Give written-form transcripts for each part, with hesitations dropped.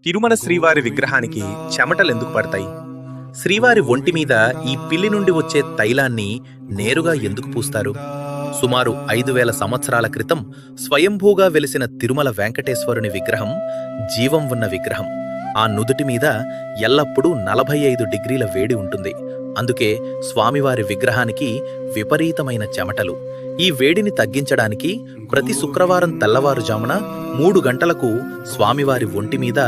తిరుమల శ్రీవారి విగ్రహానికి చెమటలెందుకు పడతాయి? శ్రీవారి ఒంటి మీద ఈ పిల్లి నుండి వచ్చే తైలాన్ని నేరుగా ఎందుకు పూస్తారు? సుమారు 5,000 సంవత్సరాల క్రితం స్వయంభూగా వెలిసిన తిరుమల వెంకటేశ్వరుని విగ్రహం జీవం ఉన్న విగ్రహం. ఆ నుదుటి మీద ఎల్లప్పుడూ 45 డిగ్రీల వేడి ఉంటుంది. అందుకే స్వామివారి విగ్రహానికి విపరీతమైన చెమటలు. ఈ వేడిని తగ్గించడానికి ప్రతి శుక్రవారం తెల్లవారుజామున 3 గంటలకు స్వామివారి ఒంటి మీద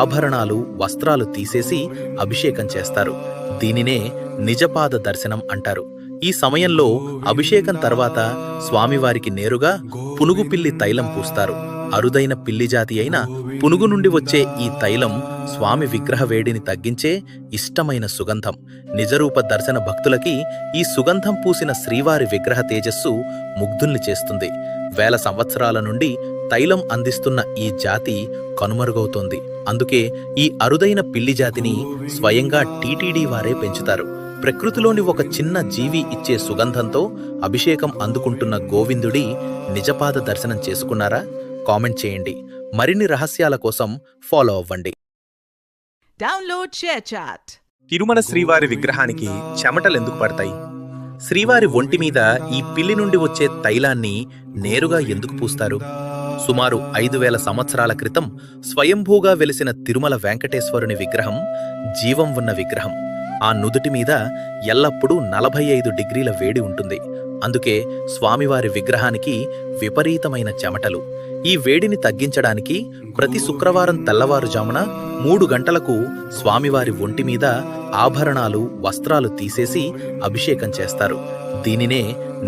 ఆభరణాలు, వస్త్రాలు తీసేసి అభిషేకం చేస్తారు. దీనినే నిజపాద దర్శనం అంటారు. ఈ సమయంలో అభిషేకం తర్వాత స్వామివారికి నేరుగా పునుగు పిల్లి తైలం పూస్తారు. అరుదైన పిల్లి జాతి అయిన పునుగు నుండి వచ్చే ఈ తైలం స్వామి విగ్రహ వేడిని తగ్గించే ఇష్టమైన సుగంధం. నిజరూప దర్శన భక్తులకి ఈ సుగంధం పూసిన శ్రీవారి విగ్రహ తేజస్సు ముగ్ధుల్ని చేస్తుంది. 1000 సంవత్సరాల నుండి తైలం అందిస్తున్న ఈ జాతి కనుమరుగవుతోంది. అందుకే ఈ అరుదైన పిల్లి జాతిని స్వయంగా టీటీడీ వారే పెంచుతారు. ప్రకృతిలోని ఒక చిన్న జీవి ఇచ్చే సుగంధంతో అభిషేకం అందుకుంటున్న గోవిందుడి నిజపాద దర్శనం చేసుకున్నారా? కామెంట్ చేయండి. మరిన్ని రహస్యాల కోసం ఫాలో అవ్వండి. Download ShareChat. తిరుమల శ్రీవారి విగ్రహానికి చెమటలెందుకు పడతాయి? శ్రీవారి ఒంటి మీద ఈ పిల్లి నుండి వచ్చే తైలాన్ని నేరుగా ఎందుకు పూస్తారు? సుమారు 5,000 సంవత్సరాల క్రితం స్వయంభూగా వెలిసిన తిరుమల వెంకటేశ్వరుని విగ్రహం జీవం ఉన్న విగ్రహం. ఆ నుదుటి మీద ఎల్లప్పుడూ 45 డిగ్రీల వేడి ఉంటుంది. అందుకే స్వామివారి విగ్రహానికి విపరీతమైన చెమటలు. ఈ వేడిని తగ్గించడానికి ప్రతి శుక్రవారం తెల్లవారుజామున 3 గంటలకు స్వామివారి ఒంటి మీద ఆభరణాలు, వస్త్రాలు తీసేసి అభిషేకం చేస్తారు. దీనినే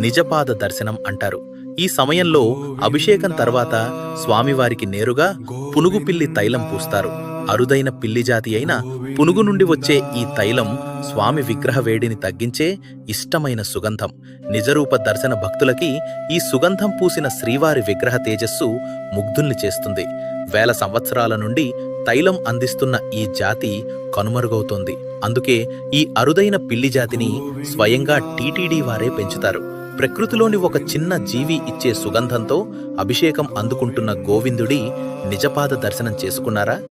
నిజపాద దర్శనం అంటారు. ఈ సమయంలో అభిషేకం తర్వాత స్వామివారికి నేరుగా పునుగు పిల్లి తైలం పూస్తారు. అరుదైన పిల్లి జాతి అయిన పునుగు నుండి వచ్చే ఈ తైలం స్వామి విగ్రహ వేడిని తగ్గించే ఇష్టమైన సుగంధం. నిజరూప దర్శన భక్తులకి ఈ సుగంధం పూసిన శ్రీవారి విగ్రహ తేజస్సు ముగ్ధుల్ని చేస్తుంది. 1000 సంవత్సరాల నుండి తైలం అందిస్తున్న ఈ జాతి కనుమరుగవుతోంది. అందుకే ఈ అరుదైన పిల్లి జాతిని స్వయంగా టీటీడీ వారే పెంచుతారు. ప్రకృతిలోని ఒక చిన్న జీవి ఇచ్చే సుగంధంతో అభిషేకం అందుకుంటున్న గోవిందుడి నిజపాద దర్శనం చేసుకున్నారా?